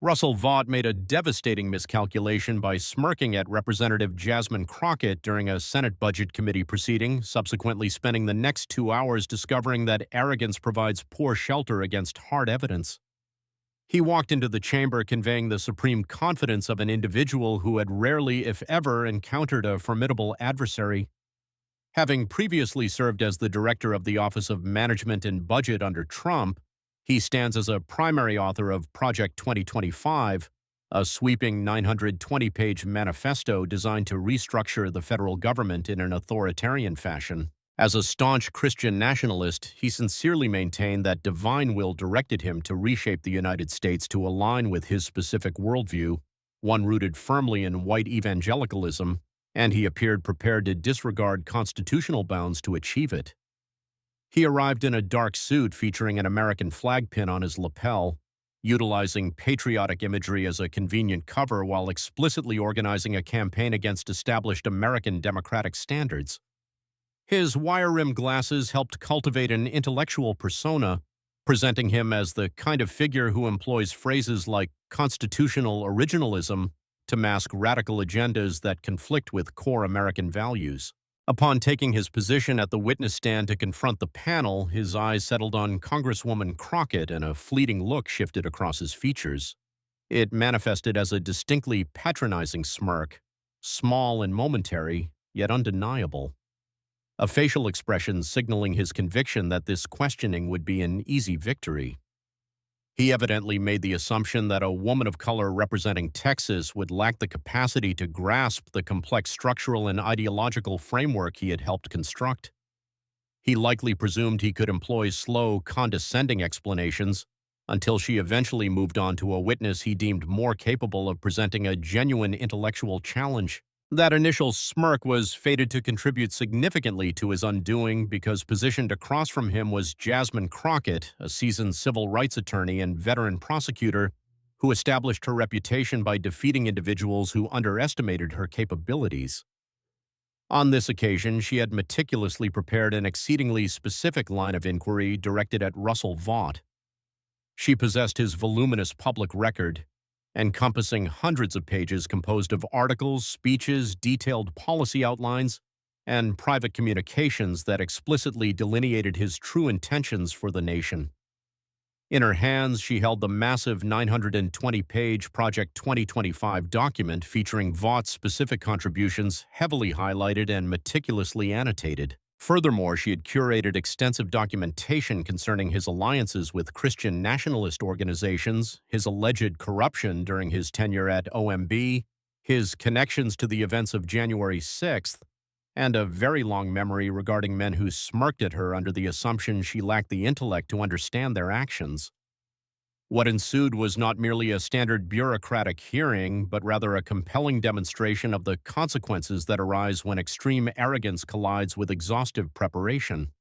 Russell Vought made a devastating miscalculation by smirking at Representative Jasmine Crockett during a Senate Budget Committee proceeding, subsequently spending the next 2 hours discovering that arrogance provides poor shelter against hard evidence. He walked into the chamber conveying the supreme confidence of an individual who had rarely, if ever, encountered a formidable adversary. Having previously served as the director of the Office of Management and Budget under Trump, he stands as a primary author of Project 2025, a sweeping 920-page manifesto designed to restructure the federal government in an authoritarian fashion. As a staunch Christian nationalist, he sincerely maintained that divine will directed him to reshape the United States to align with his specific worldview, one rooted firmly in white evangelicalism, and he appeared prepared to disregard constitutional bounds to achieve it. He arrived in a dark suit featuring an American flag pin on his lapel, utilizing patriotic imagery as a convenient cover while explicitly organizing a campaign against established American democratic standards. His wire-rimmed glasses helped cultivate an intellectual persona, presenting him as the kind of figure who employs phrases like constitutional originalism to mask radical agendas that conflict with core American values. Upon taking his position at the witness stand to confront the panel, his eyes settled on Congresswoman Crockett and a fleeting look shifted across his features. It manifested as a distinctly patronizing smirk, small and momentary, yet undeniable. A facial expression signaling his conviction that this questioning would be an easy victory. He evidently made the assumption that a woman of color representing Texas would lack the capacity to grasp the complex structural and ideological framework he had helped construct. He likely presumed he could employ slow, condescending explanations until she eventually moved on to a witness he deemed more capable of presenting a genuine intellectual challenge. That initial smirk was fated to contribute significantly to his undoing because positioned across from him was Jasmine Crockett, a seasoned civil rights attorney and veteran prosecutor who established her reputation by defeating individuals who underestimated her capabilities. On this occasion, she had meticulously prepared an exceedingly specific line of inquiry directed at Russell Vought. She possessed his voluminous public record, encompassing hundreds of pages composed of articles, speeches, detailed policy outlines, and private communications that explicitly delineated his true intentions for the nation. In her hands, she held the massive 920-page Project 2025 document featuring Vaught's specific contributions heavily highlighted and meticulously annotated. Furthermore, she had curated extensive documentation concerning his alliances with Christian nationalist organizations, his alleged corruption during his tenure at OMB, his connections to the events of January 6th, and a very long memory regarding men who smirked at her under the assumption she lacked the intellect to understand their actions. What ensued was not merely a standard bureaucratic hearing, but rather a compelling demonstration of the consequences that arise when extreme arrogance collides with exhaustive preparation.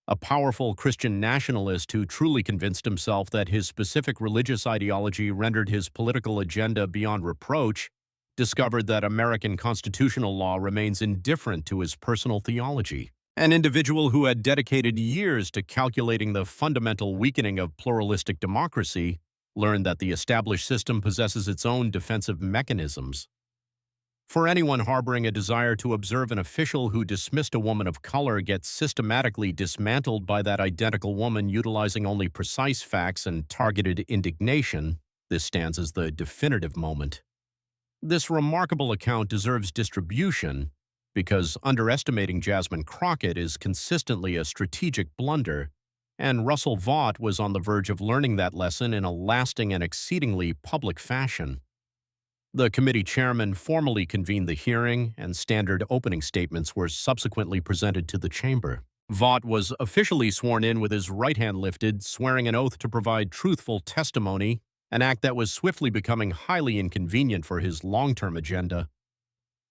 A powerful Christian nationalist who truly convinced himself that his specific religious ideology rendered his political agenda beyond reproach discovered that American constitutional law remains indifferent to his personal theology. An individual who had dedicated years to calculating the fundamental weakening of pluralistic democracy learned that the established system possesses its own defensive mechanisms. For anyone harboring a desire to observe an official who dismissed a woman of color gets systematically dismantled by that identical woman utilizing only precise facts and targeted indignation, this stands as the definitive moment. This remarkable account deserves distribution, because underestimating Jasmine Crockett is consistently a strategic blunder, and Russell Vought was on the verge of learning that lesson in a lasting and exceedingly public fashion. The committee chairman formally convened the hearing, and standard opening statements were subsequently presented to the chamber. Vought was officially sworn in with his right hand lifted, swearing an oath to provide truthful testimony, an act that was swiftly becoming highly inconvenient for his long-term agenda.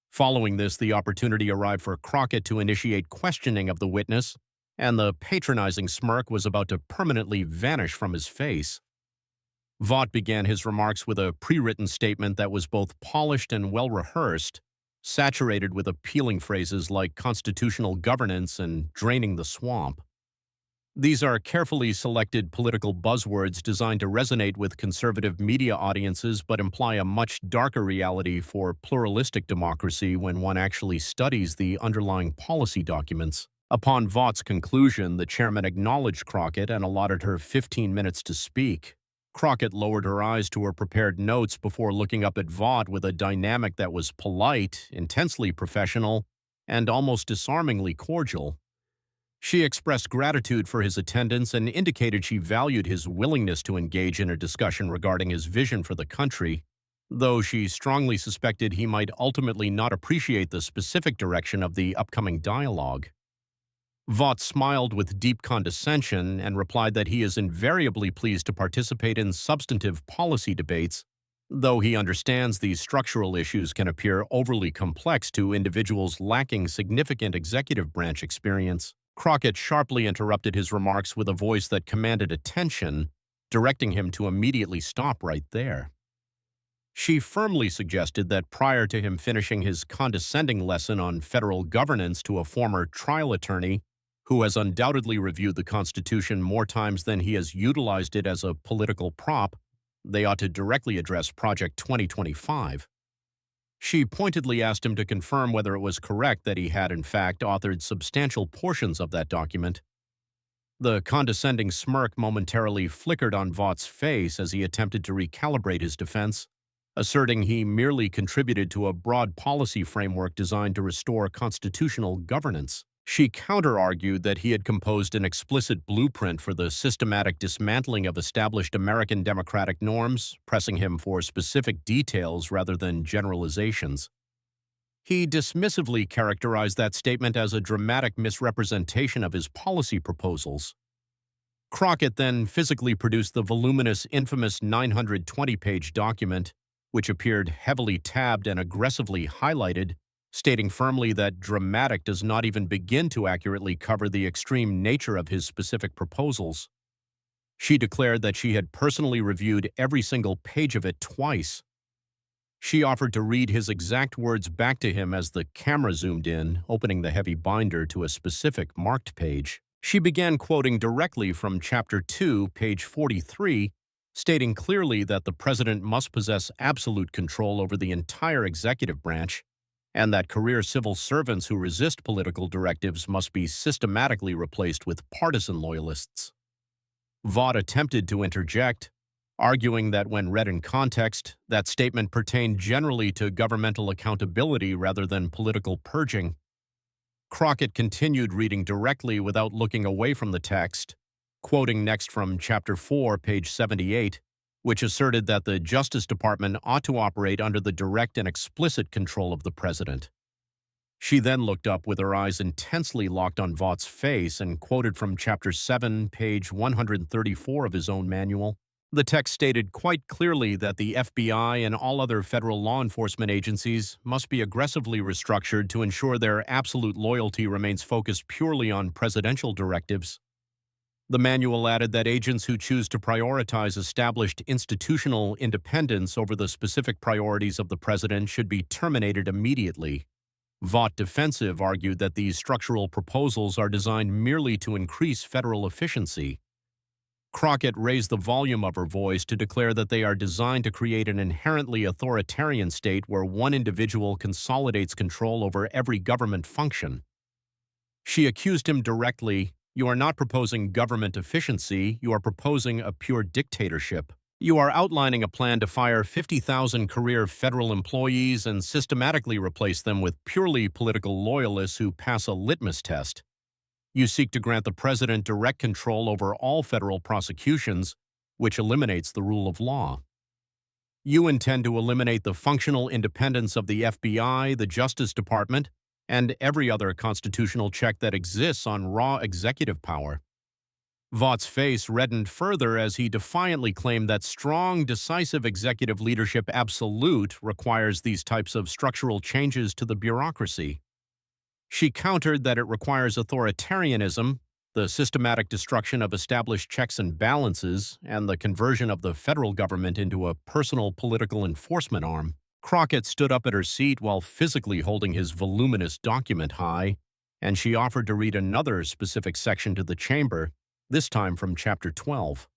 Following this, the opportunity arrived for Crockett to initiate questioning of the witness, and the patronizing smirk was about to permanently vanish from his face. Vought began his remarks with a pre-written statement that was both polished and well-rehearsed, saturated with appealing phrases like constitutional governance and draining the swamp. These are carefully selected political buzzwords designed to resonate with conservative media audiences but imply a much darker reality for pluralistic democracy when one actually studies the underlying policy documents. Upon Vaught's conclusion, the chairman acknowledged Crockett and allotted her 15 minutes to speak. Crockett lowered her eyes to her prepared notes before looking up at Vaught with a dynamic that was polite, intensely professional, and almost disarmingly cordial. She expressed gratitude for his attendance and indicated she valued his willingness to engage in a discussion regarding his vision for the country, though she strongly suspected he might ultimately not appreciate the specific direction of the upcoming dialogue. Vaught smiled with deep condescension and replied that he is invariably pleased to participate in substantive policy debates, though he understands these structural issues can appear overly complex to individuals lacking significant executive branch experience. Crockett sharply interrupted his remarks with a voice that commanded attention, directing him to immediately stop right there. She firmly suggested that prior to him finishing his condescending lesson on federal governance to a former trial attorney who has undoubtedly reviewed the Constitution more times than he has utilized it as a political prop, they ought to directly address Project 2025. She pointedly asked him to confirm whether it was correct that he had, in fact, authored substantial portions of that document. The condescending smirk momentarily flickered on Vaught's face as he attempted to recalibrate his defense, asserting he merely contributed to a broad policy framework designed to restore constitutional governance. She counter-argued that he had composed an explicit blueprint for the systematic dismantling of established American democratic norms, pressing him for specific details rather than generalizations. He dismissively characterized that statement as a dramatic misrepresentation of his policy proposals. Crockett then physically produced the voluminous, infamous 920-page document, which appeared heavily tabbed and aggressively highlighted, stating firmly that dramatic does not even begin to accurately cover the extreme nature of his specific proposals. She declared that she had personally reviewed every single page of it twice. She offered to read his exact words back to him as the camera zoomed in, opening the heavy binder to a specific marked page. She began quoting directly from Chapter 2, page 43, stating clearly that the president must possess absolute control over the entire executive branch, and that career civil servants who resist political directives must be systematically replaced with partisan loyalists. Vaught attempted to interject, arguing that when read in context, that statement pertained generally to governmental accountability rather than political purging. Crockett continued reading directly without looking away from the text, quoting next from Chapter 4, page 78, which asserted that the Justice Department ought to operate under the direct and explicit control of the president. She then looked up with her eyes intensely locked on Vaught's face and quoted from Chapter 7, page 134 of his own manual. The text stated quite clearly that the FBI and all other federal law enforcement agencies must be aggressively restructured to ensure their absolute loyalty remains focused purely on presidential directives. The manual added that agents who choose to prioritize established institutional independence over the specific priorities of the president should be terminated immediately. Vaught Defensive argued that these structural proposals are designed merely to increase federal efficiency. Crockett raised the volume of her voice to declare that they are designed to create an inherently authoritarian state where one individual consolidates control over every government function. She accused him directly, "You are not proposing government efficiency, you are proposing a pure dictatorship. You are outlining a plan to fire 50,000 career federal employees and systematically replace them with purely political loyalists who pass a litmus test. You seek to grant the president direct control over all federal prosecutions, which eliminates the rule of law. You intend to eliminate the functional independence of the FBI, the Justice Department, and every other constitutional check that exists on raw executive power." Vaught's face reddened further as he defiantly claimed that strong, decisive executive leadership absolute requires these types of structural changes to the bureaucracy. She countered that it requires authoritarianism, the systematic destruction of established checks and balances, and the conversion of the federal government into a personal political enforcement arm. Crockett stood up at her seat while physically holding his voluminous document high, and she offered to read another specific section to the chamber, this time from Chapter 12.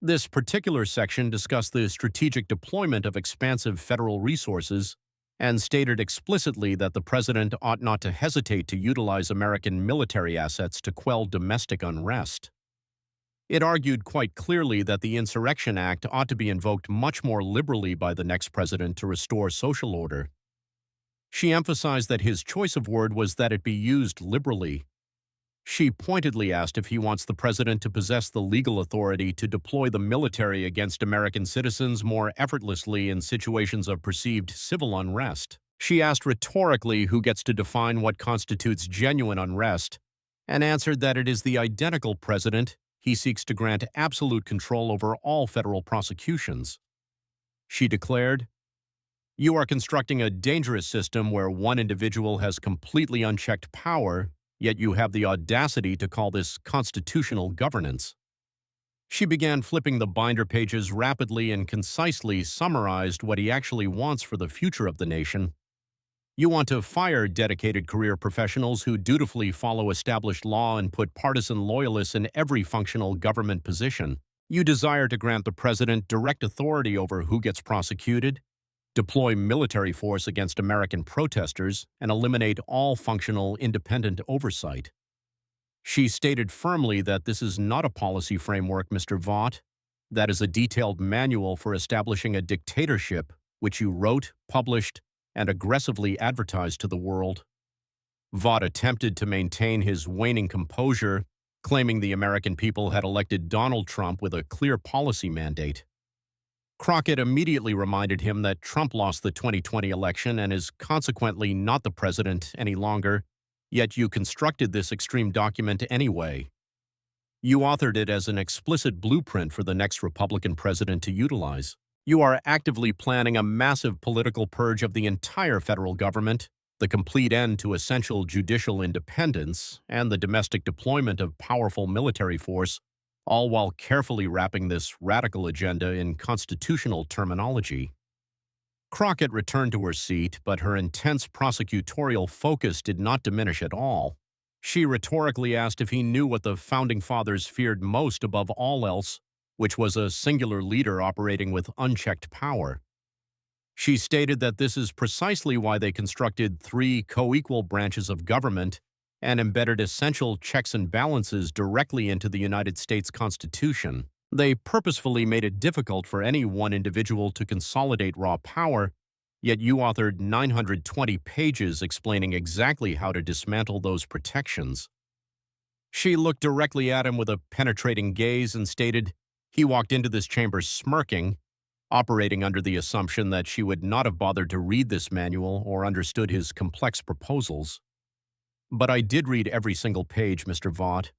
This particular section discussed the strategic deployment of expansive federal resources and stated explicitly that the president ought not to hesitate to utilize American military assets to quell domestic unrest. It argued quite clearly that the Insurrection Act ought to be invoked much more liberally by the next president to restore social order. She emphasized that his choice of word was that it be used liberally. She pointedly asked if he wants the president to possess the legal authority to deploy the military against American citizens more effortlessly in situations of perceived civil unrest. She asked rhetorically who gets to define what constitutes genuine unrest, and answered that it is the identical president. He seeks to grant absolute control over all federal prosecutions. She declared, "You are constructing a dangerous system where one individual has completely unchecked power, yet you have the audacity to call this constitutional governance." She began flipping the binder pages rapidly and concisely summarized what he actually wants for the future of the nation. You want to fire dedicated career professionals who dutifully follow established law and put partisan loyalists in every functional government position. You desire to grant the president direct authority over who gets prosecuted, deploy military force against American protesters, and eliminate all functional independent oversight. She stated firmly that this is not a policy framework, Mr. Vought. That is a detailed manual for establishing a dictatorship, which you wrote, published, and aggressively advertised to the world. Vought attempted to maintain his waning composure, claiming the American people had elected Donald Trump with a clear policy mandate. Crockett immediately reminded him that Trump lost the 2020 election and is consequently not the president any longer, yet you constructed this extreme document anyway. You authored it as an explicit blueprint for the next Republican president to utilize. You are actively planning a massive political purge of the entire federal government, the complete end to essential judicial independence, and the domestic deployment of powerful military force, all while carefully wrapping this radical agenda in constitutional terminology. Crockett returned to her seat, but her intense prosecutorial focus did not diminish at all. She rhetorically asked if he knew what the Founding Fathers feared most above all else, which was a singular leader operating with unchecked power. She stated that this is precisely why they constructed 3 co-equal branches of government and embedded essential checks and balances directly into the United States Constitution. They purposefully made it difficult for any one individual to consolidate raw power, yet you authored 920 pages explaining exactly how to dismantle those protections. She looked directly at him with a penetrating gaze and stated, he walked into this chamber smirking, operating under the assumption that she would not have bothered to read this manual or understood his complex proposals. But I did read every single page, Mr. Vought,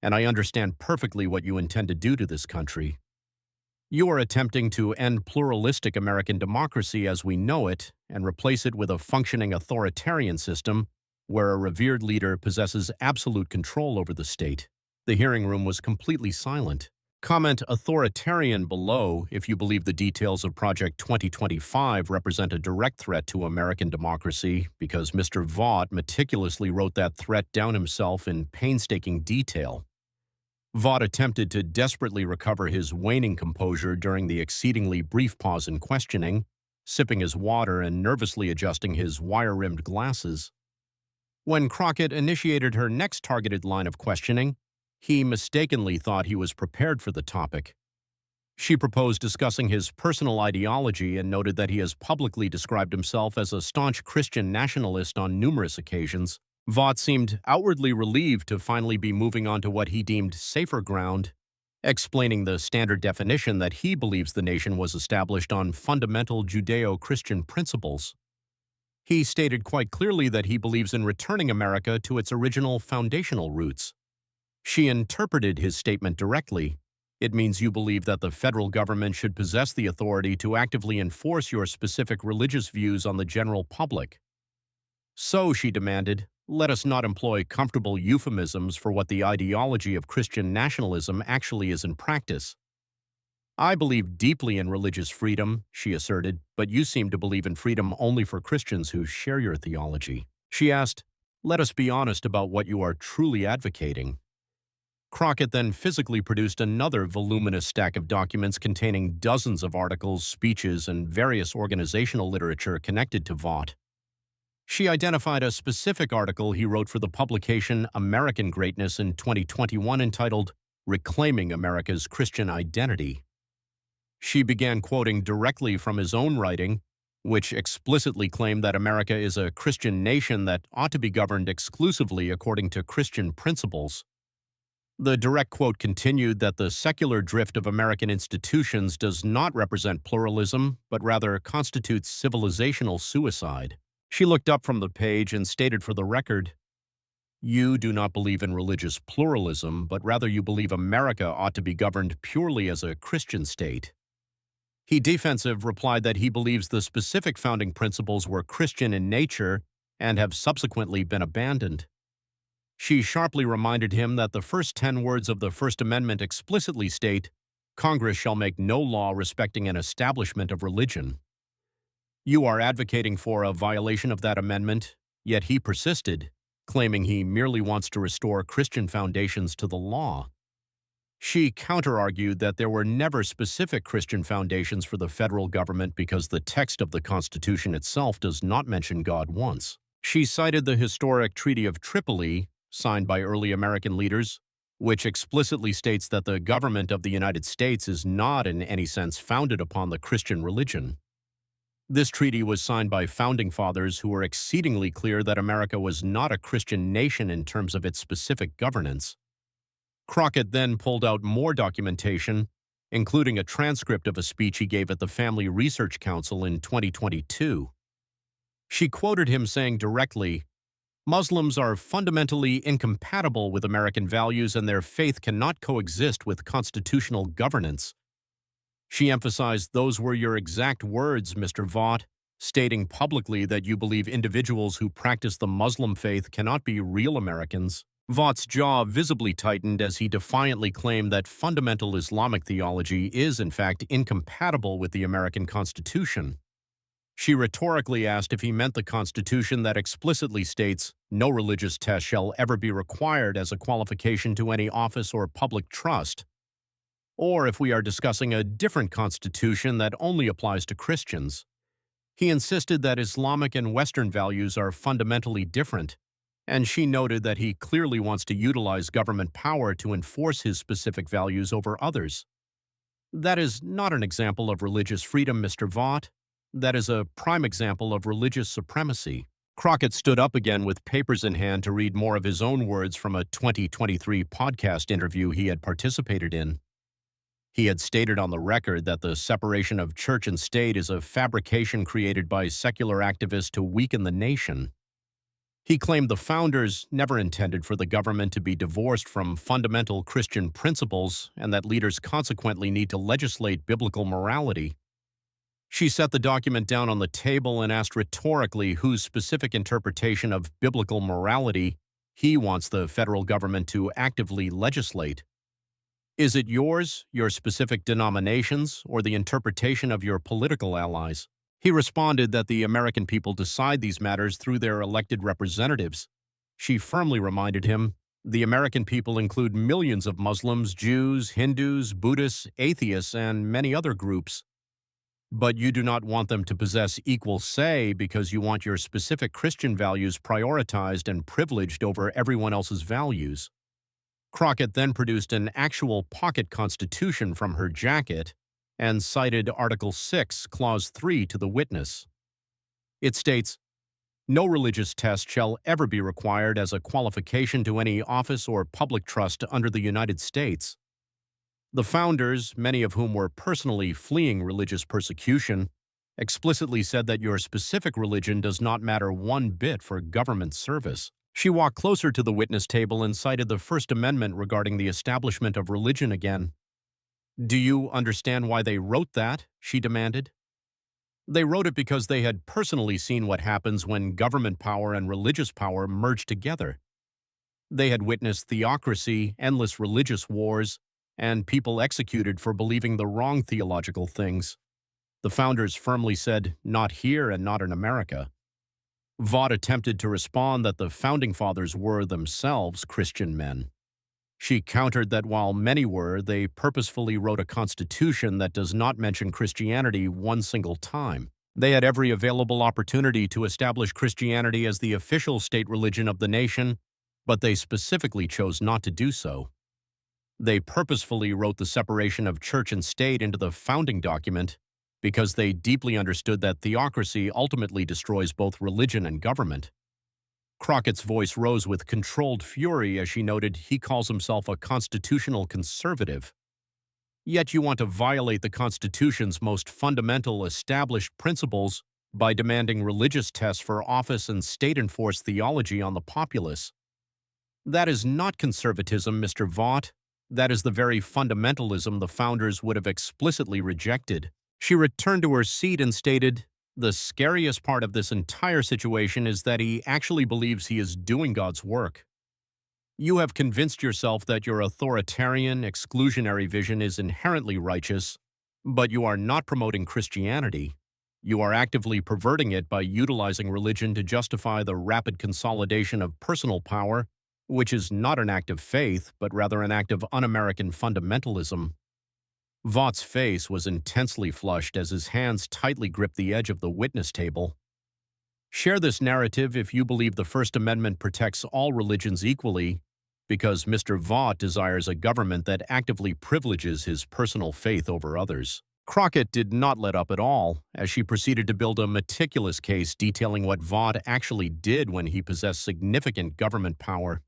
and I understand perfectly what you intend to do to this country. You are attempting to end pluralistic American democracy as we know it and replace it with a functioning authoritarian system where a revered leader possesses absolute control over the state. The hearing room was completely silent. Comment authoritarian below if you believe the details of Project 2025 represent a direct threat to American democracy, because Mr. Vought meticulously wrote that threat down himself in painstaking detail. Vought attempted to desperately recover his waning composure during the exceedingly brief pause in questioning, sipping his water and nervously adjusting his wire-rimmed glasses. When Crockett initiated her next targeted line of questioning, he mistakenly thought he was prepared for the topic. She proposed discussing his personal ideology and noted that he has publicly described himself as a staunch Christian nationalist on numerous occasions. Vought seemed outwardly relieved to finally be moving on to what he deemed safer ground, explaining the standard definition that he believes the nation was established on fundamental Judeo-Christian principles. He stated quite clearly that he believes in returning America to its original foundational roots. She interpreted his statement directly. It means you believe that the federal government should possess the authority to actively enforce your specific religious views on the general public. So, she demanded, let us not employ comfortable euphemisms for what the ideology of Christian nationalism actually is in practice. I believe deeply in religious freedom, she asserted, but you seem to believe in freedom only for Christians who share your theology. She asked, let us be honest about what you are truly advocating. Crockett then physically produced another voluminous stack of documents containing dozens of articles, speeches, and various organizational literature connected to Vought. She identified a specific article he wrote for the publication American Greatness in 2021 entitled Reclaiming America's Christian Identity. She began quoting directly from his own writing, which explicitly claimed that America is a Christian nation that ought to be governed exclusively according to Christian principles. The direct quote continued that the secular drift of American institutions does not represent pluralism, but rather constitutes civilizational suicide. She looked up from the page and stated for the record, "You do not believe in religious pluralism, but rather you believe America ought to be governed purely as a Christian state." He defensive replied that he believes the specific founding principles were Christian in nature and have subsequently been abandoned. She sharply reminded him that the first 10 words of the First Amendment explicitly state, "Congress shall make no law respecting an establishment of religion." You are advocating for a violation of that amendment, yet he persisted, claiming he merely wants to restore Christian foundations to the law. She counter-argued that there were never specific Christian foundations for the federal government because the text of the Constitution itself does not mention God once. She cited the historic Treaty of Tripoli, signed by early American leaders, which explicitly states that the government of the United States is not in any sense founded upon the Christian religion. This treaty was signed by founding fathers who were exceedingly clear that America was not a Christian nation in terms of its specific governance. Crockett then pulled out more documentation, including a transcript of a speech he gave at the Family Research Council in 2022. She quoted him saying directly, "Muslims are fundamentally incompatible with American values and their faith cannot coexist with constitutional governance." She emphasized, "Those were your exact words, Mr. Vought," stating publicly that you believe individuals who practice the Muslim faith cannot be real Americans. Vaught's jaw visibly tightened as he defiantly claimed that fundamental Islamic theology is, in fact, incompatible with the American Constitution. She rhetorically asked if he meant the Constitution that explicitly states, "No religious test shall ever be required as a qualification to any office or public trust," or if we are discussing a different Constitution that only applies to Christians. He insisted that Islamic and Western values are fundamentally different, and she noted that he clearly wants to utilize government power to enforce his specific values over others. That is not an example of religious freedom, Mr. Vought. That is a prime example of religious supremacy. Crockett stood up again with papers in hand to read more of his own words from a 2023 podcast interview he had participated in. He had stated on the record that the separation of church and state is a fabrication created by secular activists to weaken the nation. He claimed the founders never intended for the government to be divorced from fundamental Christian principles and that leaders consequently need to legislate biblical morality. She set the document down on the table and asked rhetorically whose specific interpretation of biblical morality he wants the federal government to actively legislate. Is it yours, your specific denominations, or the interpretation of your political allies? He responded that the American people decide these matters through their elected representatives. She firmly reminded him, "The American people include millions of Muslims, Jews, Hindus, Buddhists, atheists, and many other groups. But you do not want them to possess equal say because you want your specific Christian values prioritized and privileged over everyone else's values." Crockett then produced an actual pocket constitution from her jacket and cited Article 6, Clause 3 to the witness. It states, "No religious test shall ever be required as a qualification to any office or public trust under the United States." The founders, many of whom were personally fleeing religious persecution, explicitly said that your specific religion does not matter one bit for government service. She walked closer to the witness table and cited the First Amendment regarding the establishment of religion again. "Do you understand why they wrote that?" she demanded. "They wrote it because they had personally seen what happens when government power and religious power merge together. They had witnessed theocracy, endless religious wars, and people executed for believing the wrong theological things. The founders firmly said, 'Not here and not in America.'" Vought attempted to respond that the founding fathers were themselves Christian men. She countered that while many were, they purposefully wrote a constitution that does not mention Christianity one single time. They had every available opportunity to establish Christianity as the official state religion of the nation, but they specifically chose not to do so. They purposefully wrote the separation of church and state into the founding document because they deeply understood that theocracy ultimately destroys both religion and government. Crockett's voice rose with controlled fury as she noted he calls himself a constitutional conservative. Yet you want to violate the Constitution's most fundamental established principles by demanding religious tests for office and state-enforced theology on the populace. That is not conservatism, Mr. Vought. That is the very fundamentalism the founders would have explicitly rejected. She returned to her seat and stated, "The scariest part of this entire situation is that he actually believes he is doing God's work. You have convinced yourself that your authoritarian, exclusionary vision is inherently righteous, but you are not promoting Christianity. You are actively perverting it by utilizing religion to justify the rapid consolidation of personal power, which is not an act of faith, but rather an act of un-American fundamentalism." Vaught's face was intensely flushed as his hands tightly gripped the edge of the witness table. Share this narrative if you believe the First Amendment protects all religions equally, because Mr. Vought desires a government that actively privileges his personal faith over others. Crockett did not let up at all, as she proceeded to build a meticulous case detailing what Vought actually did when he possessed significant government power.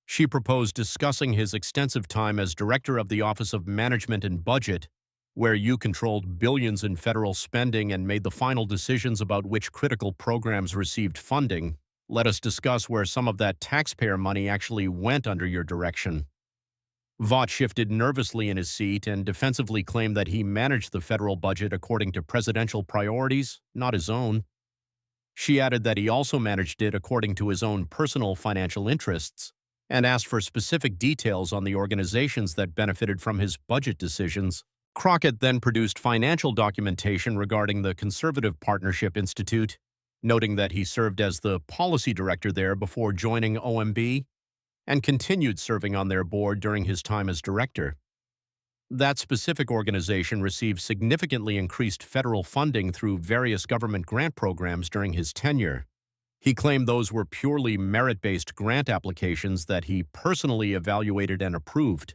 She proposed discussing his extensive time as director of the Office of Management and Budget, where you controlled billions in federal spending and made the final decisions about which critical programs received funding. Let us discuss where some of that taxpayer money actually went under your direction. Vought shifted nervously in his seat and defensively claimed that he managed the federal budget according to presidential priorities, not his own. She added that he also managed it according to his own personal financial interests, and asked for specific details on the organizations that benefited from his budget decisions. Crockett then produced financial documentation regarding the Conservative Partnership Institute, noting that he served as the policy director there before joining OMB, and continued serving on their board during his time as director. That specific organization received significantly increased federal funding through various government grant programs during his tenure. He claimed those were purely merit-based grant applications that he personally evaluated and approved.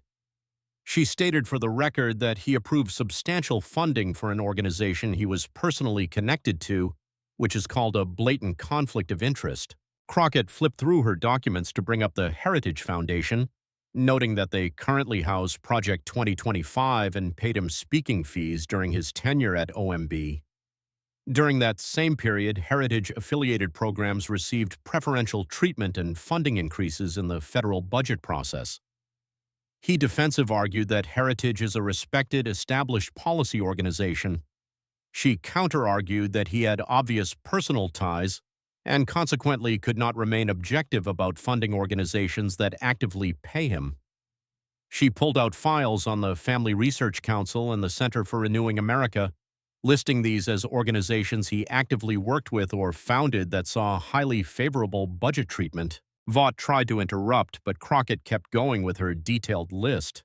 She stated for the record that he approved substantial funding for an organization he was personally connected to, which is called a blatant conflict of interest. Crockett flipped through her documents to bring up the Heritage Foundation, noting that they currently house Project 2025 and paid him speaking fees during his tenure at OMB. During that same period, Heritage-affiliated programs received preferential treatment and funding increases in the federal budget process. He defensively argued that Heritage is a respected, established policy organization. She counter-argued that he had obvious personal ties and consequently could not remain objective about funding organizations that actively pay him. She pulled out files on the Family Research Council and the Center for Renewing America, listing these as organizations he actively worked with or founded that saw highly favorable budget treatment. Vought tried to interrupt, but Crockett kept going with her detailed list.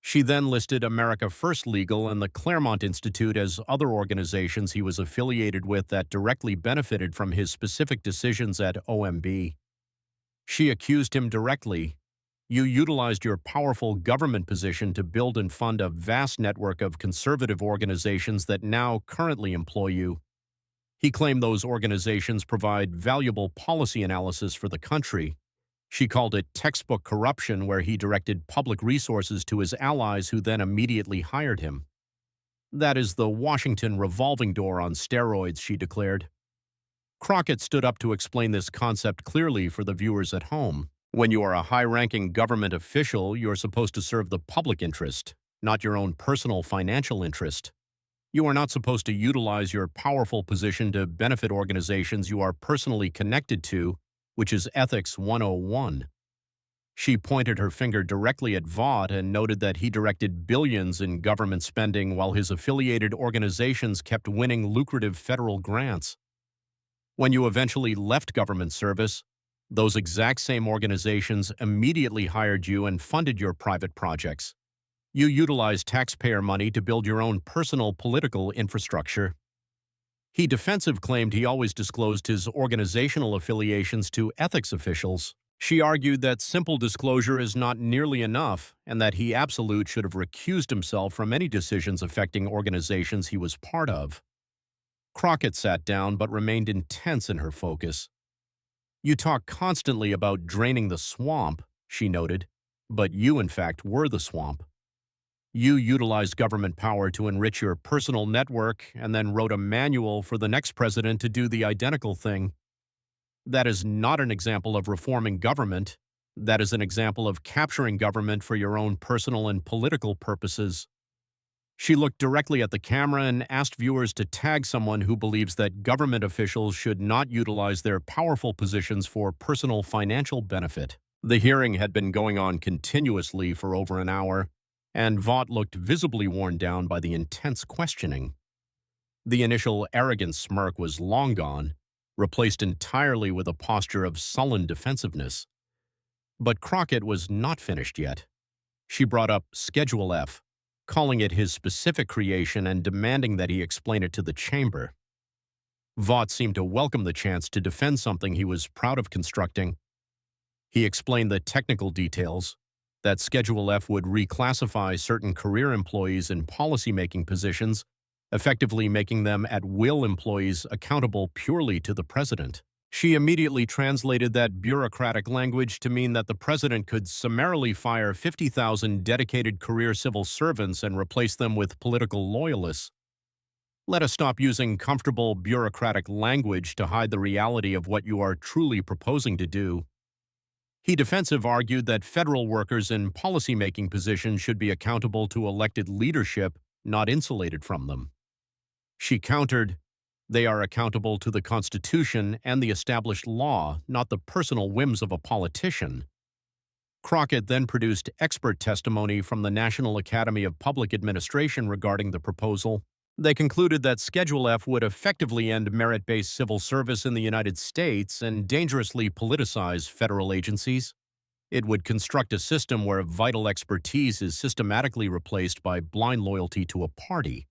She then listed America First Legal and the Claremont Institute as other organizations he was affiliated with that directly benefited from his specific decisions at OMB. She accused him directly. You utilized your powerful government position to build and fund a vast network of conservative organizations that now currently employ you. He claimed those organizations provide valuable policy analysis for the country. She called it textbook corruption, where he directed public resources to his allies who then immediately hired him. That is the Washington revolving door on steroids, she declared. Crockett stood up to explain this concept clearly for the viewers at home. When you are a high-ranking government official, you're supposed to serve the public interest, not your own personal financial interest. You are not supposed to utilize your powerful position to benefit organizations you are personally connected to, which is Ethics 101. She pointed her finger directly at Vought and noted that he directed billions in government spending while his affiliated organizations kept winning lucrative federal grants. When you eventually left government service, Those exact same organizations immediately hired you and funded your private projects. You utilized taxpayer money to build your own personal political infrastructure. He defensive claimed he always disclosed his organizational affiliations to ethics officials. She argued that simple disclosure is not nearly enough and that he absolute should have recused himself from any decisions affecting organizations he was part of. Crockett sat down but remained intense in her focus. You talk constantly about draining the swamp, she noted, but you in fact were the swamp. You utilized government power to enrich your personal network and then wrote a manual for the next president to do the identical thing. That is not an example of reforming government. That is an example of capturing government for your own personal and political purposes. She looked directly at the camera and asked viewers to tag someone who believes that government officials should not utilize their powerful positions for personal financial benefit. The hearing had been going on continuously for over an hour, and Vought looked visibly worn down by the intense questioning. The initial arrogant smirk was long gone, replaced entirely with a posture of sullen defensiveness. But Crockett was not finished yet. She brought up Schedule F, calling it his specific creation and demanding that he explain it to the chamber. Vought seemed to welcome the chance to defend something he was proud of constructing. He explained the technical details, that Schedule F would reclassify certain career employees in policymaking positions, effectively making them at-will employees accountable purely to the president. She immediately translated that bureaucratic language to mean that the president could summarily fire 50,000 dedicated career civil servants and replace them with political loyalists. Let us stop using comfortable bureaucratic language to hide the reality of what you are truly proposing to do. He defensive argued that federal workers in policymaking positions should be accountable to elected leadership, not insulated from them. She countered, they are accountable to the Constitution and the established law, not the personal whims of a politician. Crockett then produced expert testimony from the National Academy of Public Administration regarding the proposal. They concluded that Schedule F would effectively end merit-based civil service in the United States and dangerously politicize federal agencies. It would construct a system where vital expertise is systematically replaced by blind loyalty to a party.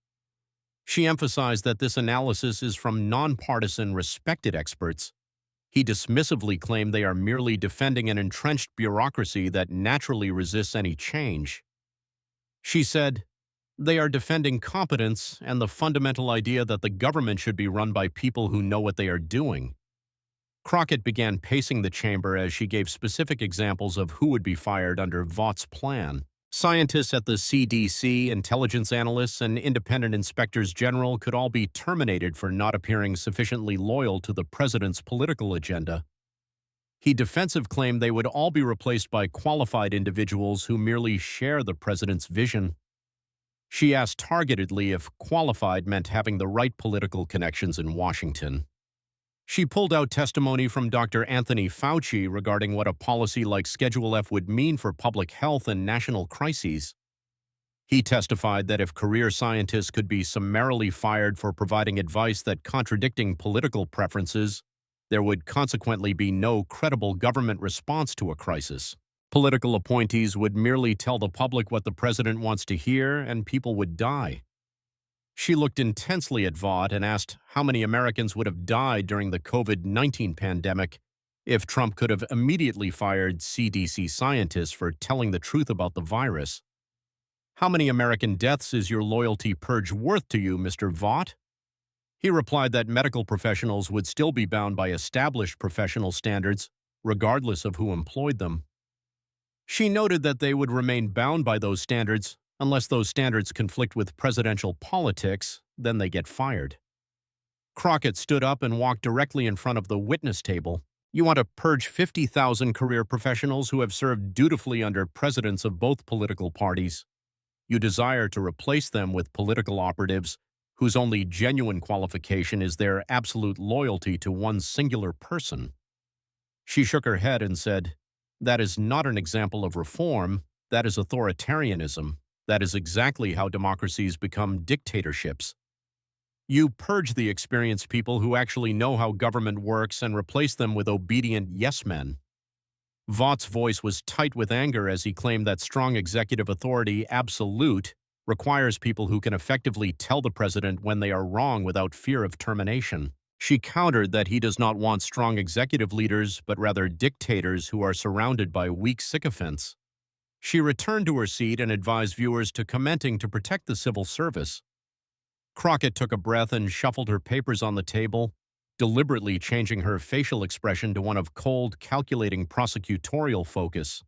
She emphasized that this analysis is from nonpartisan, respected experts. He dismissively claimed they are merely defending an entrenched bureaucracy that naturally resists any change. She said, they are defending competence and the fundamental idea that the government should be run by people who know what they are doing. Crockett began pacing the chamber as she gave specific examples of who would be fired under Vaught's plan. Scientists at the CDC, intelligence analysts, and independent inspectors general could all be terminated for not appearing sufficiently loyal to the president's political agenda. He defensive claimed they would all be replaced by qualified individuals who merely share the president's vision. She asked targetedly if qualified meant having the right political connections in Washington. She pulled out testimony from Dr. Anthony Fauci regarding what a policy like Schedule F would mean for public health and national crises. He testified that if career scientists could be summarily fired for providing advice that contradicting political preferences, there would consequently be no credible government response to a crisis. Political appointees would merely tell the public what the president wants to hear, and people would die. She looked intensely at Vought and asked how many Americans would have died during the COVID-19 pandemic if Trump could have immediately fired CDC scientists for telling the truth about the virus. How many American deaths is your loyalty purge worth to you, Mr. Vought? He replied that medical professionals would still be bound by established professional standards, regardless of who employed them. She noted that they would remain bound by those standards unless those standards conflict with presidential politics, then they get fired. Crockett stood up and walked directly in front of the witness table. You want to purge 50,000 career professionals who have served dutifully under presidents of both political parties. You desire to replace them with political operatives whose only genuine qualification is their absolute loyalty to one singular person. She shook her head and said, that is not an example of reform, that is authoritarianism. That is exactly how democracies become dictatorships. You purge the experienced people who actually know how government works and replace them with obedient yes men. Vaught's voice was tight with anger as he claimed that strong executive authority, absolute, requires people who can effectively tell the president when they are wrong without fear of termination. She countered that he does not want strong executive leaders, but rather dictators who are surrounded by weak sycophants. She returned to her seat and advised viewers to commenting to protect the civil service. Crockett took a breath and shuffled her papers on the table, deliberately changing her facial expression to one of cold, calculating prosecutorial focus.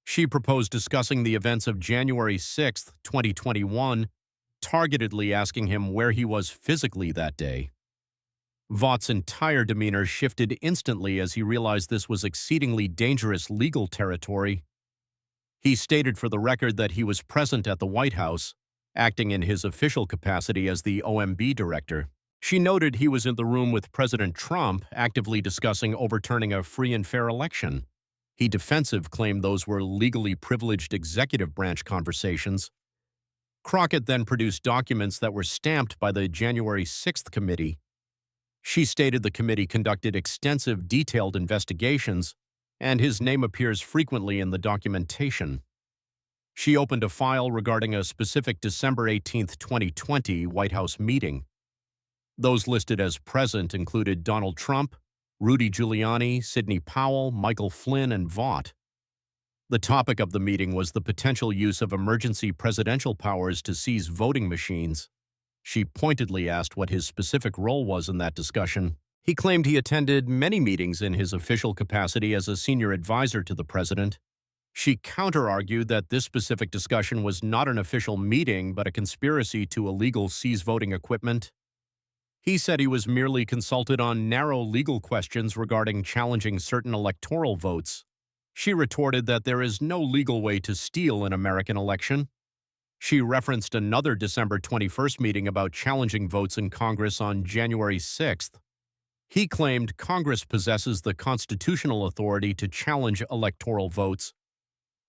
She proposed discussing the events of January 6, 2021, targetedly asking him where he was physically that day. Vaught's entire demeanor shifted instantly as he realized this was exceedingly dangerous legal territory. He stated for the record that he was present at the White House, acting in his official capacity as the OMB director. She noted he was in the room with President Trump, actively discussing overturning a free and fair election. He defensive claimed those were legally privileged executive branch conversations. Crockett then produced documents that were stamped by the January 6th committee. She stated the committee conducted extensive, detailed investigations, and his name appears frequently in the documentation. She opened a file regarding a specific December 18, 2020 White House meeting. Those listed as present included Donald Trump, Rudy Giuliani, Sidney Powell, Michael Flynn, and Vought. The topic of the meeting was the potential use of emergency presidential powers to seize voting machines. She pointedly asked what his specific role was in that discussion. He claimed he attended many meetings in his official capacity as a senior advisor to the president. She counter-argued that this specific discussion was not an official meeting but a conspiracy to illegal seize voting equipment. He said he was merely consulted on narrow legal questions regarding challenging certain electoral votes. She retorted that there is no legal way to steal an American election. She referenced another December 21st meeting about challenging votes in Congress on January 6th. He claimed Congress possesses the constitutional authority to challenge electoral votes.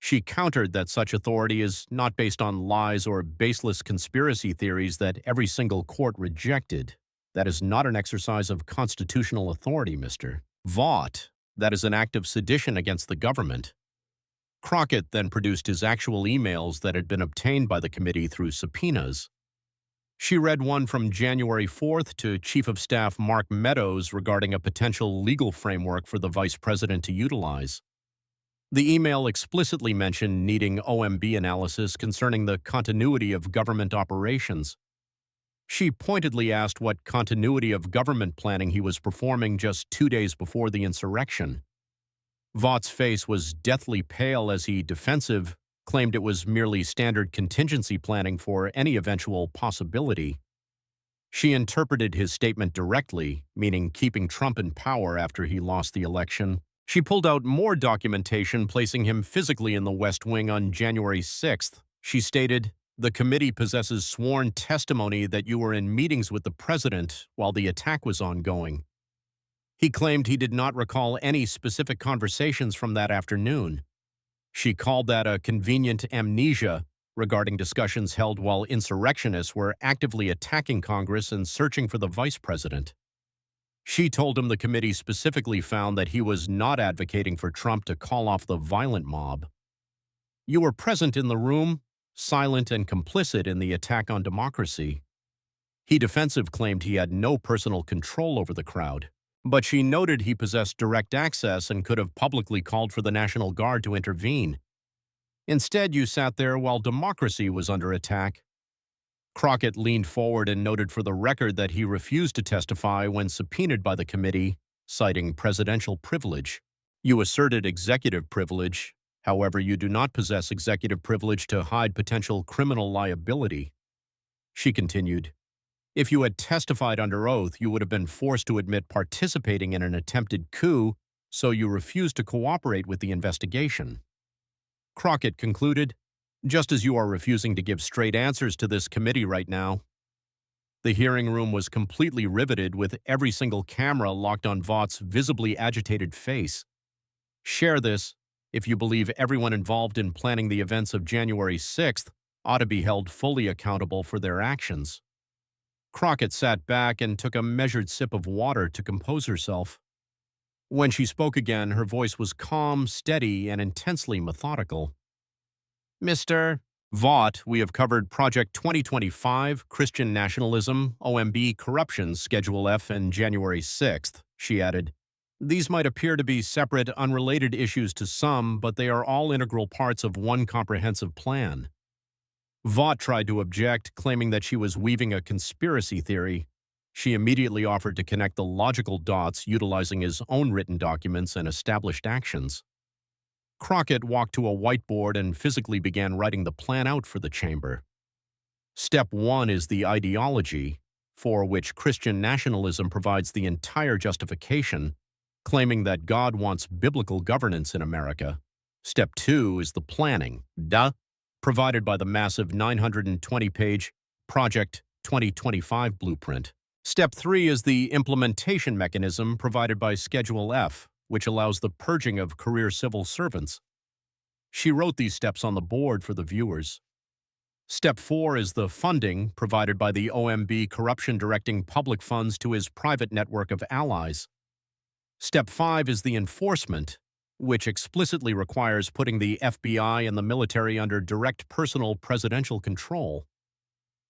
She countered that such authority is not based on lies or baseless conspiracy theories that every single court rejected. That is not an exercise of constitutional authority, Mr. Vought. That is an act of sedition against the government. Crockett then produced his actual emails that had been obtained by the committee through subpoenas. She read one from January 4th to Chief of Staff Mark Meadows regarding a potential legal framework for the vice president to utilize. The email explicitly mentioned needing OMB analysis concerning the continuity of government operations. She pointedly asked what continuity of government planning he was performing just 2 days before the insurrection. Vaught's face was deathly pale as he, defensive, claimed it was merely standard contingency planning for any eventual possibility. She interpreted his statement directly, meaning keeping Trump in power after he lost the election. She pulled out more documentation placing him physically in the West Wing on January 6th. She stated, "The committee possesses sworn testimony that you were in meetings with the president while the attack was ongoing." He claimed he did not recall any specific conversations from that afternoon. She called that a convenient amnesia regarding discussions held while insurrectionists were actively attacking Congress and searching for the vice president. She told him the committee specifically found that he was not advocating for Trump to call off the violent mob. "You were present in the room, silent and complicit in the attack on democracy." He defensive claimed he had no personal control over the crowd, but she noted he possessed direct access and could have publicly called for the National Guard to intervene. "Instead, you sat there while democracy was under attack." Crockett leaned forward and noted for the record that he refused to testify when subpoenaed by the committee, citing presidential privilege. "You asserted executive privilege. However, you do not possess executive privilege to hide potential criminal liability." She continued, "If you had testified under oath, you would have been forced to admit participating in an attempted coup, so you refused to cooperate with the investigation." Crockett concluded, "Just as you are refusing to give straight answers to this committee right now." The hearing room was completely riveted with every single camera locked on Vaught's visibly agitated face. Share this if you believe everyone involved in planning the events of January 6th ought to be held fully accountable for their actions. Crockett sat back and took a measured sip of water to compose herself. When she spoke again, her voice was calm, steady, and intensely methodical. Mr. Vought, we have covered Project 2025, Christian Nationalism, OMB Corruption, Schedule F, and January 6th, she added. These might appear to be separate, unrelated issues to some, but they are all integral parts of one comprehensive plan. Vought tried to object, claiming that she was weaving a conspiracy theory. She immediately offered to connect the logical dots utilizing his own written documents and established actions. Crockett walked to a whiteboard and physically began writing the plan out for the chamber. Step 1 is the ideology, for which Christian nationalism provides the entire justification, claiming that God wants biblical governance in America. Step 2 is the planning, provided by the massive 920-page Project 2025 blueprint. Step 3 is the implementation mechanism provided by Schedule F, which allows the purging of career civil servants. She wrote these steps on the board for the viewers. Step 4 is the funding provided by the OMB corruption directing public funds to his private network of allies. Step 5 is the enforcement, which explicitly requires putting the FBI and the military under direct personal presidential control.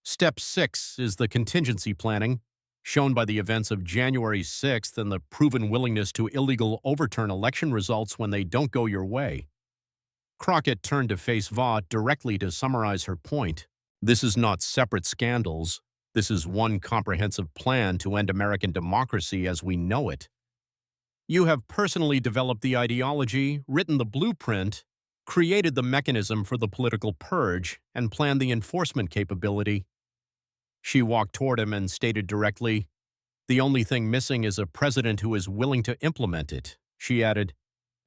Step 6 is the contingency planning, shown by the events of January 6th and the proven willingness to illegal overturn election results when they don't go your way. Crockett turned to face Vought directly to summarize her point. This is not separate scandals. This is one comprehensive plan to end American democracy as we know it. You have personally developed the ideology, written the blueprint, created the mechanism for the political purge, and planned the enforcement capability. She walked toward him and stated directly, "The only thing missing is a president who is willing to implement it." She added,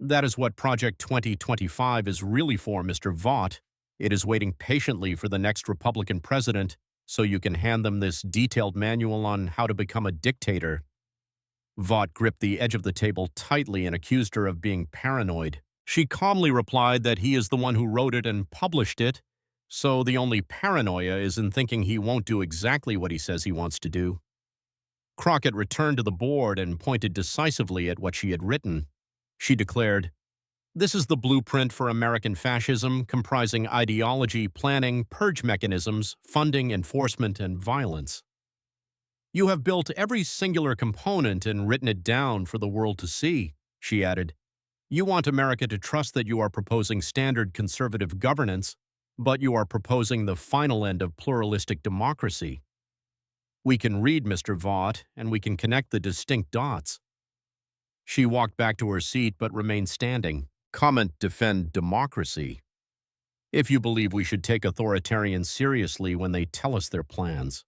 "That is what Project 2025 is really for, Mr. Vought. It is waiting patiently for the next Republican president so you can hand them this detailed manual on how to become a dictator." Vought gripped the edge of the table tightly and accused her of being paranoid. She calmly replied that he is the one who wrote it and published it, so the only paranoia is in thinking he won't do exactly what he says he wants to do. Crockett returned to the board and pointed decisively at what she had written. She declared, "This is the blueprint for American fascism, comprising ideology, planning, purge mechanisms, funding, enforcement, and violence. You have built every singular component and written it down for the world to see," she added. "You want America to trust that you are proposing standard conservative governance, but you are proposing the final end of pluralistic democracy. We can read, Mr. Vought, and we can connect the distinct dots." She walked back to her seat but remained standing. Defend democracy. If you believe we should take authoritarians seriously when they tell us their plans.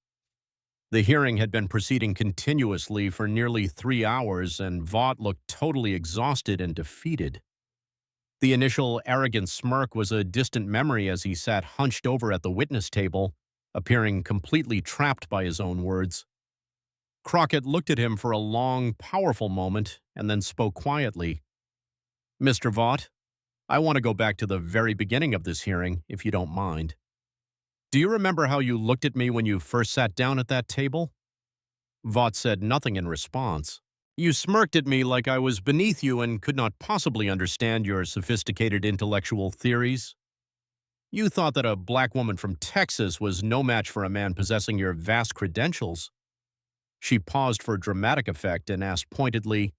The hearing had been proceeding continuously for nearly 3 hours, and Vought looked totally exhausted and defeated. The initial arrogant smirk was a distant memory as he sat hunched over at the witness table, appearing completely trapped by his own words. Crockett looked at him for a long, powerful moment and then spoke quietly. "Mr. Vought, I want to go back to the very beginning of this hearing, if you don't mind. Do you remember how you looked at me when you first sat down at that table?" Vought said nothing in response. "You smirked at me like I was beneath you and could not possibly understand your sophisticated intellectual theories. You thought that a black woman from Texas was no match for a man possessing your vast credentials." She paused for dramatic effect and asked pointedly,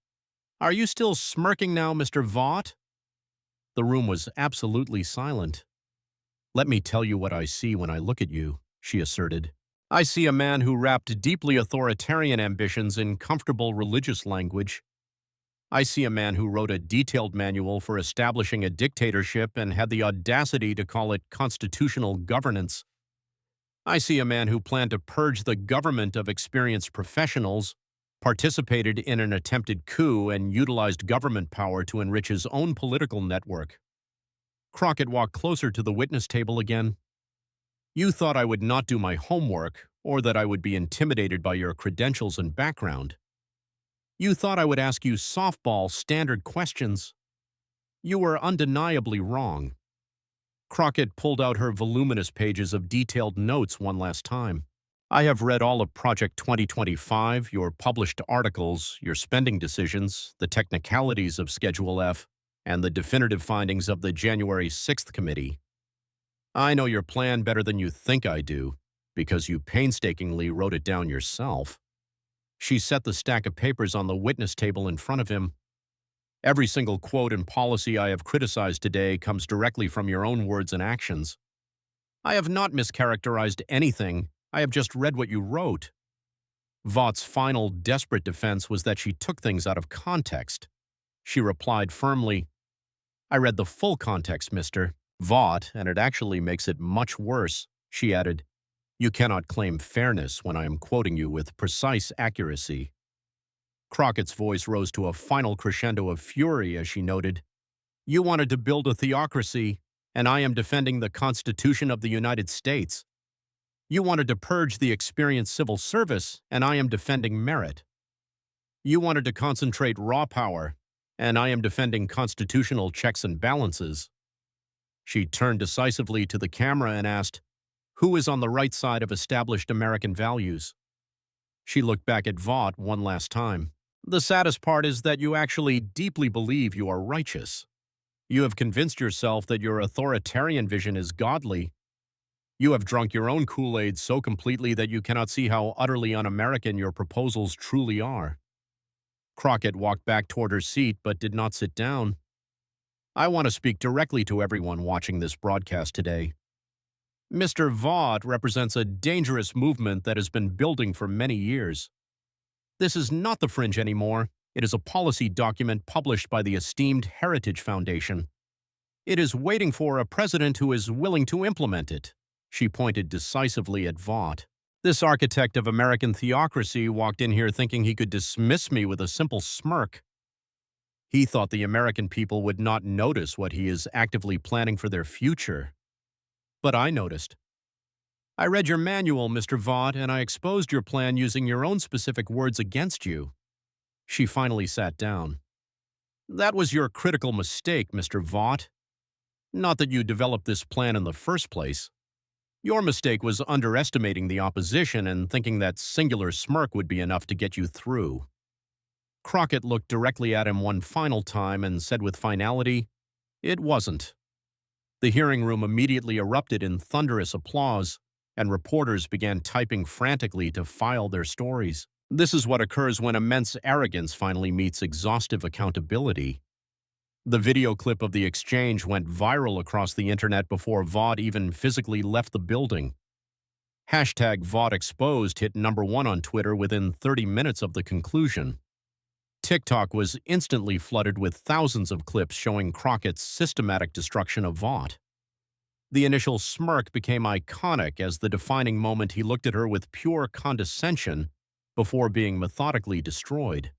"Are you still smirking now, Mr. Vought?" The room was absolutely silent. "Let me tell you what I see when I look at you," she asserted. "I see a man who wrapped deeply authoritarian ambitions in comfortable religious language. I see a man who wrote a detailed manual for establishing a dictatorship and had the audacity to call it constitutional governance. I see a man who planned to purge the government of experienced professionals, participated in an attempted coup, and utilized government power to enrich his own political network." Crockett walked closer to the witness table again. "You thought I would not do my homework, or that I would be intimidated by your credentials and background. You thought I would ask you softball, standard questions. You were undeniably wrong." Crockett pulled out her voluminous pages of detailed notes one last time. I have read all of Project 2025, your published articles, your spending decisions, the technicalities of Schedule F, and the definitive findings of the January 6th committee. I know your plan better than you think I do, because you painstakingly wrote it down yourself. She set the stack of papers on the witness table in front of him. Every single quote and policy I have criticized today comes directly from your own words and actions. I have not mischaracterized anything. I have just read what you wrote. Vaught's final, desperate defense was that she took things out of context. She replied firmly, "I read the full context, Mr. Vought, and it actually makes it much worse." She added, "You cannot claim fairness when I am quoting you with precise accuracy." Crockett's voice rose to a final crescendo of fury as she noted, "You wanted to build a theocracy, and I am defending the Constitution of the United States. You wanted to purge the experienced civil service, and I am defending merit. You wanted to concentrate raw power, and I am defending constitutional checks and balances." She turned decisively to the camera and asked, "Who is on the right side of established American values?" She looked back at Vought one last time. "The saddest part is that you actually deeply believe you are righteous. You have convinced yourself that your authoritarian vision is godly. You have drunk your own Kool-Aid so completely that you cannot see how utterly un-American your proposals truly are." Crockett walked back toward her seat but did not sit down. "I want to speak directly to everyone watching this broadcast today. Mr. Vought represents a dangerous movement that has been building for many years. This is not the fringe anymore. It is a policy document published by the esteemed Heritage Foundation. It is waiting for a president who is willing to implement it." She pointed decisively at Vought. "This architect of American theocracy walked in here thinking he could dismiss me with a simple smirk. He thought the American people would not notice what he is actively planning for their future. But I noticed. I read your manual, Mr. Vought, and I exposed your plan using your own specific words against you." She finally sat down. "That was your critical mistake, Mr. Vought. Not that you developed this plan in the first place. Your mistake was underestimating the opposition and thinking that singular smirk would be enough to get you through." Crockett looked directly at him one final time and said with finality, "It wasn't." The hearing room immediately erupted in thunderous applause, and reporters began typing frantically to file their stories. This is what occurs when immense arrogance finally meets exhaustive accountability. The video clip of the exchange went viral across the internet before Vought even physically left the building. Hashtag Vought Exposed hit #1 on Twitter within 30 minutes of the conclusion. TikTok was instantly flooded with thousands of clips showing Crockett's systematic destruction of Vought. The initial smirk became iconic as the defining moment he looked at her with pure condescension before being methodically destroyed.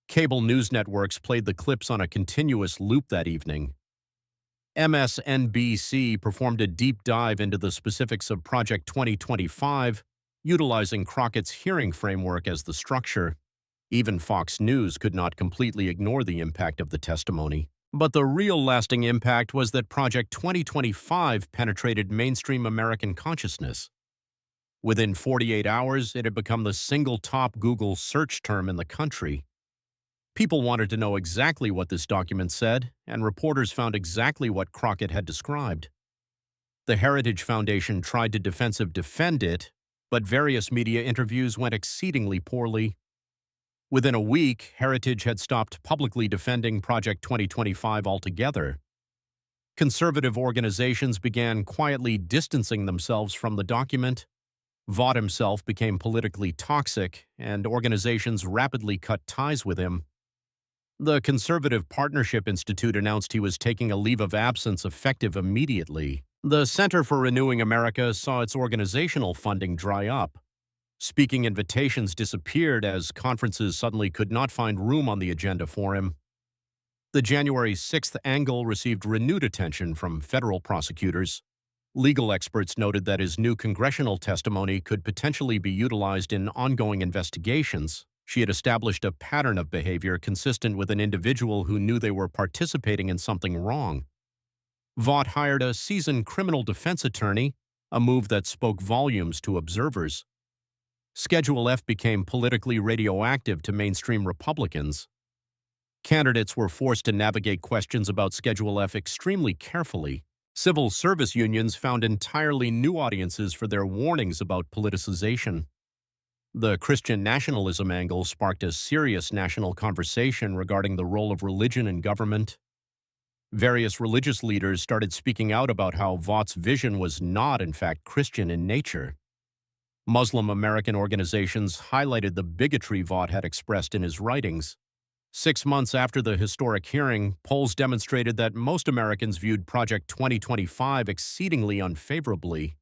Cable news networks played the clips on a continuous loop that evening. MSNBC performed a deep dive into the specifics of Project 2025, utilizing Crockett's hearing framework as the structure. Even Fox News could not completely ignore the impact of the testimony. But the real lasting impact was that Project 2025 penetrated mainstream American consciousness. Within 48 hours, it had become the single top Google search term in the country. People wanted to know exactly what this document said, and reporters found exactly what Crockett had described. The Heritage Foundation tried to defend it, but various media interviews went exceedingly poorly. Within a week, Heritage had stopped publicly defending Project 2025 altogether. Conservative organizations began quietly distancing themselves from the document. Vought himself became politically toxic, and organizations rapidly cut ties with him. The Conservative Partnership Institute announced he was taking a leave of absence effective immediately. The Center for Renewing America saw its organizational funding dry up. Speaking invitations disappeared as conferences suddenly could not find room on the agenda for him. The January 6th angle received renewed attention from federal prosecutors. Legal experts noted that his new congressional testimony could potentially be utilized in ongoing investigations. She had established a pattern of behavior consistent with an individual who knew they were participating in something wrong. Vought hired a seasoned criminal defense attorney, a move that spoke volumes to observers. Schedule F became politically radioactive to mainstream Republicans. Candidates were forced to navigate questions about Schedule F extremely carefully. Civil service unions found entirely new audiences for their warnings about politicization. The Christian nationalism angle sparked a serious national conversation regarding the role of religion in government. Various religious leaders started speaking out about how Vaught's vision was not, in fact, Christian in nature. Muslim American organizations highlighted the bigotry Vought had expressed in his writings. 6 months after the historic hearing, polls demonstrated that most Americans viewed Project 2025 exceedingly unfavorably.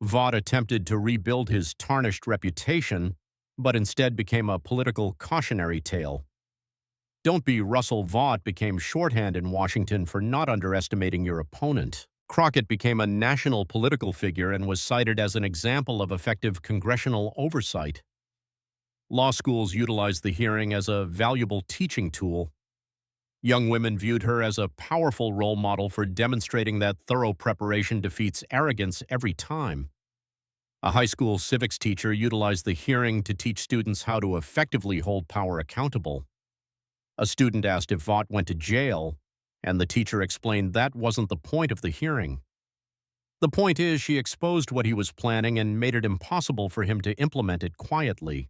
Vought attempted to rebuild his tarnished reputation, but instead became a political cautionary tale. "Don't be Russell" Vought became shorthand in Washington for not underestimating your opponent. Crockett became a national political figure and was cited as an example of effective congressional oversight. Law schools utilized the hearing as a valuable teaching tool. Young women viewed her as a powerful role model for demonstrating that thorough preparation defeats arrogance every time. A high school civics teacher utilized the hearing to teach students how to effectively hold power accountable. A student asked if Vought went to jail, and the teacher explained that wasn't the point of the hearing. The point is, she exposed what he was planning and made it impossible for him to implement it quietly.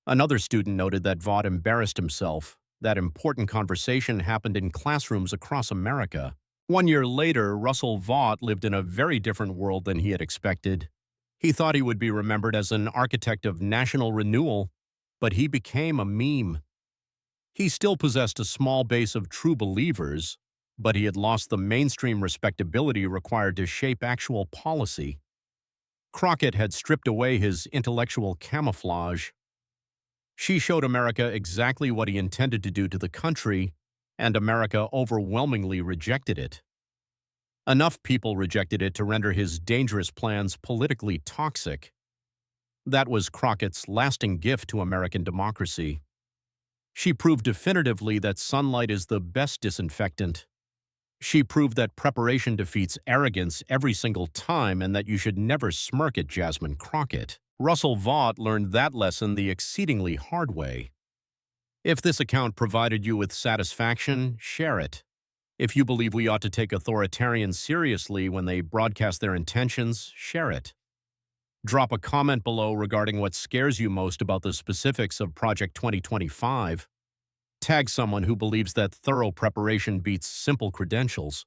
Another student noted that Vought embarrassed himself. That important conversation happened in classrooms across America. 1 year later, Russell Vought lived in a very different world than he had expected. He thought he would be remembered as an architect of national renewal, but he became a meme. He still possessed a small base of true believers, but he had lost the mainstream respectability required to shape actual policy. Crockett had stripped away his intellectual camouflage. She showed America exactly what he intended to do to the country, and America overwhelmingly rejected it. Enough people rejected it to render his dangerous plans politically toxic. That was Crockett's lasting gift to American democracy. She proved definitively that sunlight is the best disinfectant. She proved that preparation defeats arrogance every single time and that you should never smirk at Jasmine Crockett. Russell Vought learned that lesson the exceedingly hard way. If this account provided you with satisfaction, share it. If you believe we ought to take authoritarians seriously when they broadcast their intentions, share it. Drop a comment below regarding what scares you most about the specifics of Project 2025. Tag someone who believes that thorough preparation beats simple credentials.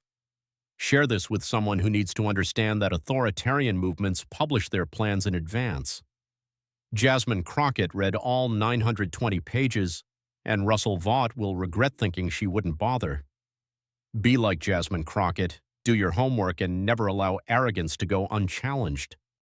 Share this with someone who needs to understand that authoritarian movements publish their plans in advance. Jasmine Crockett read all 920 pages, and Russell Vought will regret thinking she wouldn't bother. Be like Jasmine Crockett, do your homework, and never allow arrogance to go unchallenged.